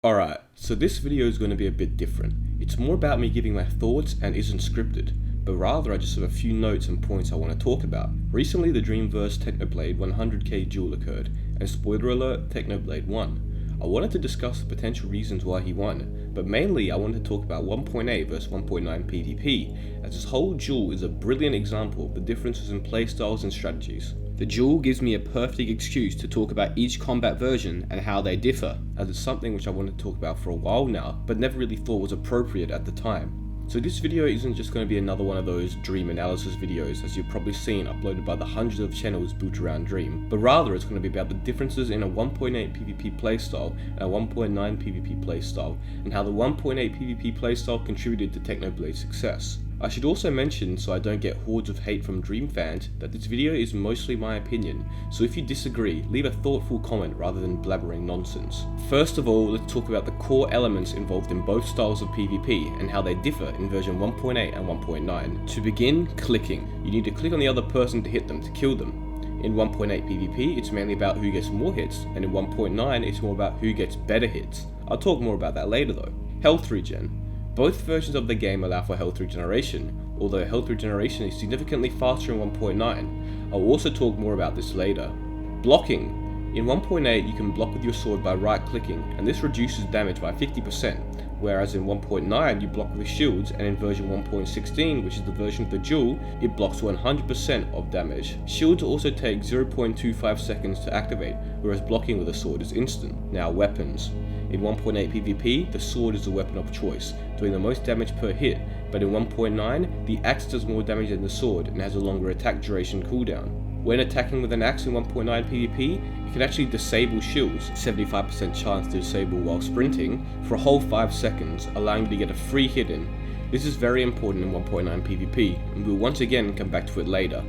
Alright, so this video is going to be a bit different. It's more about me giving my thoughts and isn't scripted, but rather I just have a few notes and points I want to talk about. Recently the Dreamverse Technoblade 100k duel occurred, and spoiler alert, Technoblade won. I wanted to discuss the potential reasons why he won, but mainly I wanted to talk about 1.8 versus 1.9 PvP, as this whole duel is a brilliant example of the differences in playstyles and strategies. The duel gives me a perfect excuse to talk about each combat version and how they differ, as it's something which I wanted to talk about for a while now, but never really thought was appropriate at the time. So this video isn't just going to be another one of those Dream analysis videos as you've probably seen uploaded by the hundreds of channels built around Dream, but rather it's going to be about the differences in a 1.8 PvP playstyle and a 1.9 PvP playstyle, and how the 1.8 PvP playstyle contributed to Technoblade's success. I should also mention, so I don't get hordes of hate from Dream fans, that this video is mostly my opinion, so if you disagree, leave a thoughtful comment rather than blabbering nonsense. First of all, let's talk about the core elements involved in both styles of PvP and how they differ in version 1.8 and 1.9. To begin, clicking. You need to click on the other person to hit them to kill them. In 1.8 PvP, it's mainly about who gets more hits, and in 1.9, it's more about who gets better hits. I'll talk more about that later though. Health regen. Both versions of the game allow for health regeneration, although health regeneration is significantly faster in 1.9. I'll also talk more about this later. Blocking. In 1.8 you can block with your sword by right clicking, and this reduces damage by 50%, whereas in 1.9 you block with shields, and in version 1.16, which is the version of the duel, it blocks 100% of damage. Shields also take 0.25 seconds to activate, whereas blocking with a sword is instant. Now weapons. In 1.8 PvP, the sword is the weapon of choice, doing the most damage per hit, but in 1.9, the axe does more damage than the sword and has a longer attack duration cooldown. When attacking with an axe in 1.9 PvP, it can actually disable shields, 75% chance to disable while sprinting, for a whole 5 seconds, allowing you to get a free hit in. This is very important in 1.9 PvP, and we'll once again come back to it later.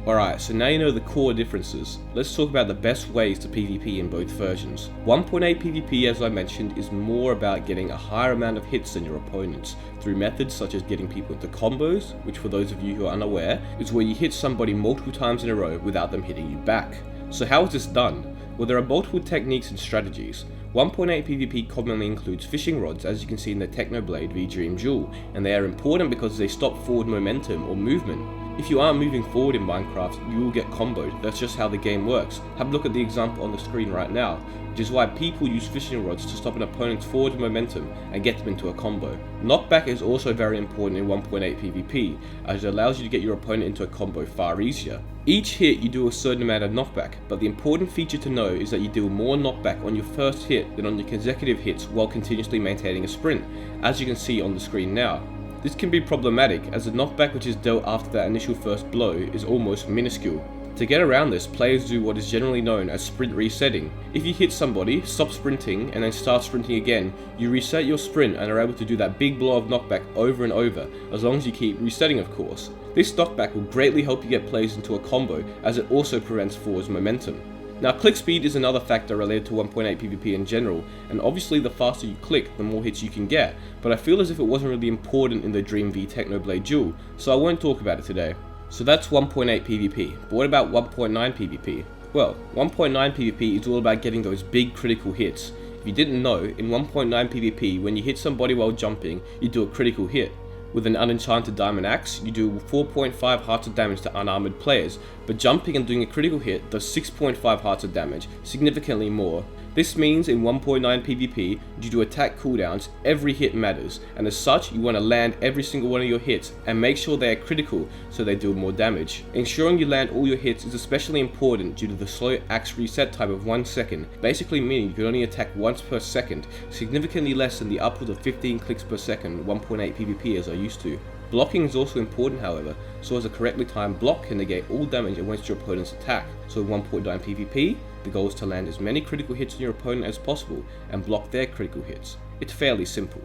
Alright, so now you know the core differences. Let's talk about the best ways to PvP in both versions. 1.8 PvP, as I mentioned, is more about getting a higher amount of hits than your opponents, through methods such as getting people into combos, which for those of you who are unaware, is where you hit somebody multiple times in a row without them hitting you back. So how is this done? Well, there are multiple techniques and strategies. 1.8 PvP commonly includes fishing rods, as you can see in the Technoblade v Dream duel, and they are important because they stop forward momentum or movement. If you aren't moving forward in Minecraft, you will get comboed. That's just how the game works. Have a look at the example on the screen right now, which is why people use fishing rods to stop an opponent's forward momentum and get them into a combo. Knockback is also very important in 1.8 PvP, as it allows you to get your opponent into a combo far easier. Each hit you do a certain amount of knockback, but the important feature to know is that you deal more knockback on your first hit than on your consecutive hits while continuously maintaining a sprint, as you can see on the screen now. This can be problematic, as the knockback which is dealt after that initial first blow is almost minuscule. To get around this, players do what is generally known as sprint resetting. If you hit somebody, stop sprinting, and then start sprinting again, you reset your sprint and are able to do that big blow of knockback over and over, as long as you keep resetting of course. This knockback will greatly help you get players into a combo, as it also prevents forward momentum. Now click speed is another factor related to 1.8 PvP in general, and obviously the faster you click, the more hits you can get, but I feel as if it wasn't really important in the Dream v Technoblade duel, so I won't talk about it today. So that's 1.8 PvP, but what about 1.9 PvP? Well, 1.9 PvP is all about getting those big critical hits. If you didn't know, in 1.9 PvP, when you hit somebody while jumping, you do a critical hit. With an unenchanted diamond axe, you do 4.5 hearts of damage to unarmored players, but jumping and doing a critical hit does 6.5 hearts of damage, significantly more. This means in 1.9 PvP, due to attack cooldowns, every hit matters, and as such, you want to land every single one of your hits and make sure they are critical so they deal more damage. Ensuring you land all your hits is especially important due to the slow axe reset time of 1 second, basically meaning you can only attack once per second, significantly less than the upwards of 15 clicks per second 1.8 PvP as I used to. Blocking is also important however, so as a correctly timed block can negate all damage against your opponent's attack. So in 1.9 PvP, the goal is to land as many critical hits on your opponent as possible and block their critical hits. It's fairly simple.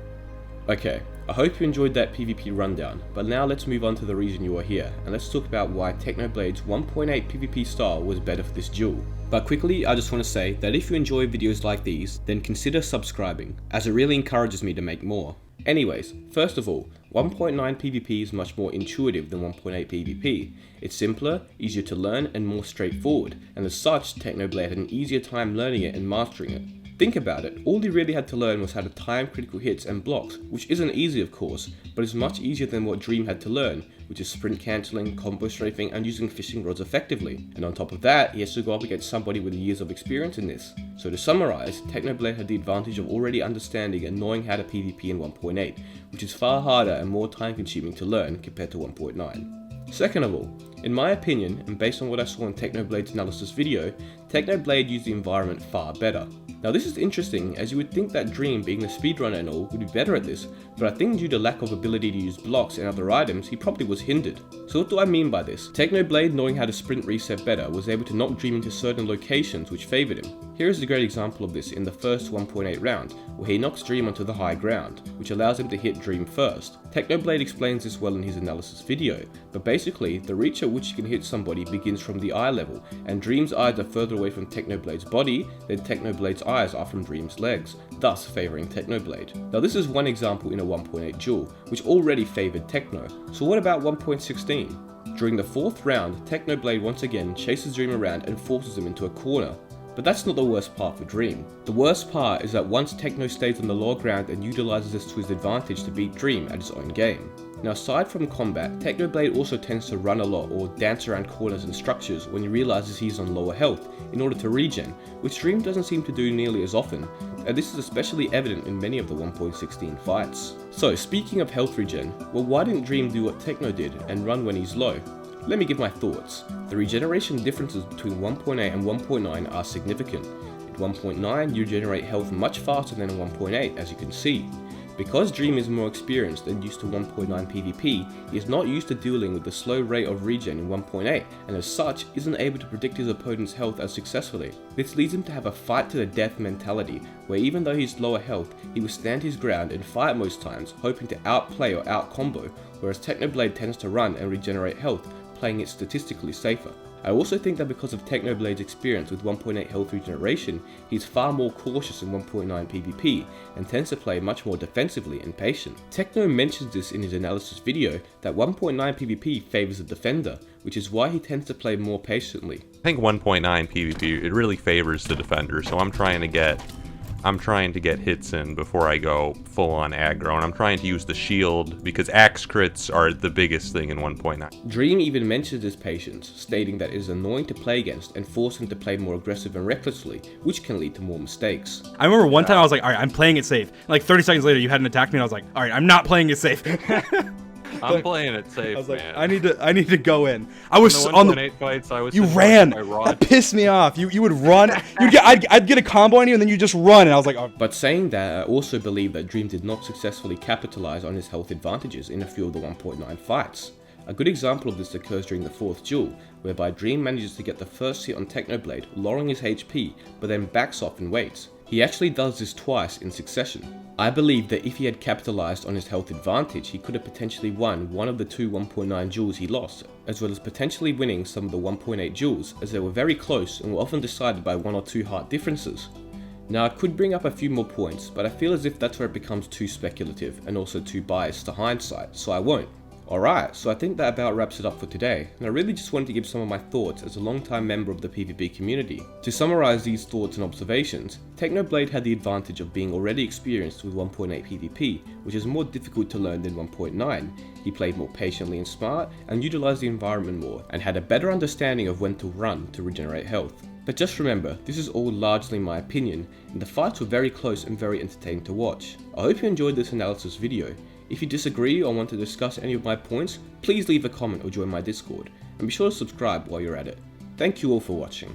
Okay, I hope you enjoyed that PvP rundown, but now let's move on to the reason you are here, and let's talk about why Technoblade's 1.8 PvP style was better for this duel. But quickly, I just want to say that if you enjoy videos like these, then consider subscribing, as it really encourages me to make more. Anyways, first of all, 1.9 PvP is much more intuitive than 1.8 PvP. It's simpler, easier to learn, and more straightforward, and as such, Technoblade had an easier time learning it and mastering it. Think about it, all he really had to learn was how to time critical hits and blocks, which isn't easy of course, but is much easier than what Dream had to learn, which is sprint cancelling, combo strafing and using fishing rods effectively. And on top of that, he has to go up against somebody with years of experience in this. So to summarise, Technoblade had the advantage of already understanding and knowing how to PvP in 1.8, which is far harder and more time consuming to learn compared to 1.9. Second of all, in my opinion, and based on what I saw in Technoblade's analysis video, Technoblade used the environment far better. Now this is interesting, as you would think that Dream, being the speedrunner and all, would be better at this, but I think due to lack of ability to use blocks and other items, he probably was hindered. So what do I mean by this? Technoblade, knowing how to sprint reset better, was able to knock Dream into certain locations which favoured him. Here is a great example of this in the first 1.8 round, where he knocks Dream onto the high ground, which allows him to hit Dream first. Technoblade explains this well in his analysis video, but basically, the reach at which you can hit somebody begins from the eye level, and Dream's eyes are further away from Technoblade's body than Technoblade's eyes are from Dream's legs, thus favouring Technoblade. Now this is one example in a 1.8 duel, which already favoured Techno, so what about 1.16? During the fourth round, Technoblade once again chases Dream around and forces him into a corner. But that's not the worst part for Dream. The worst part is that once Techno stays on the lower ground and utilises this to his advantage to beat Dream at his own game. Now aside from combat, Technoblade also tends to run a lot or dance around corners and structures when he realises he's on lower health in order to regen, which Dream doesn't seem to do nearly as often, and this is especially evident in many of the 1.16 fights. So speaking of health regen, well why didn't Dream do what Techno did and run when he's low? Let me give my thoughts. The regeneration differences between 1.8 and 1.9 are significant. At 1.9 you regenerate health much faster than in 1.8 as you can see. Because Dream is more experienced and used to 1.9 PvP, he is not used to dealing with the slow rate of regen in 1.8 and as such isn't able to predict his opponent's health as successfully. This leads him to have a fight to the death mentality, where even though he's lower health, he will stand his ground and fight most times, hoping to outplay or out-combo, whereas Technoblade tends to run and regenerate health, playing it statistically safer. I also think that because of Technoblade's experience with 1.8 health regeneration, he's far more cautious in 1.9 PvP and tends to play much more defensively and patient. Techno mentions this in his analysis video that 1.9 PvP favours the defender, which is why he tends to play more patiently. I think 1.9 PvP, it really favors the defender, so I'm trying to get hits in before I go full on aggro, and I'm trying to use the shield because axe crits are the biggest thing in 1.9. Dream even mentions his patience, stating that it is annoying to play against and force him to play more aggressive and recklessly, which can lead to more mistakes. I remember one time I was like, alright, I'm playing it safe. Like 30 seconds later you hadn't attacked me and I was like, alright, I'm not playing it safe. I'm playing it safe, I was like, man. I need to go in. I was in the on the 1.8 fights. I was. You ran. That pissed me off. You would run. I'd get a combo on you and then you just run, and I was like, oh. But saying that, I also believe that Dream did not successfully capitalize on his health advantages in a few of the 1.9 fights. A good example of this occurs during the fourth duel, whereby Dream manages to get the first hit on Technoblade, lowering his HP, but then backs off and waits. He actually does this twice in succession. I believe that if he had capitalized on his health advantage, he could have potentially won one of the two 1.9 duels he lost, as well as potentially winning some of the 1.8 duels, as they were very close and were often decided by 1 or 2 heart differences. Now I could bring up a few more points, but I feel as if that's where it becomes too speculative and also too biased to hindsight, so I won't. Alright, so I think that about wraps it up for today, and I really just wanted to give some of my thoughts as a long-time member of the PvP community. To summarise these thoughts and observations, Technoblade had the advantage of being already experienced with 1.8 PvP, which is more difficult to learn than 1.9. He played more patiently and smart, and utilised the environment more, and had a better understanding of when to run to regenerate health. But just remember, this is all largely my opinion, and the fights were very close and very entertaining to watch. I hope you enjoyed this analysis video. If you disagree or want to discuss any of my points, please leave a comment or join my Discord, and be sure to subscribe while you're at it. Thank you all for watching.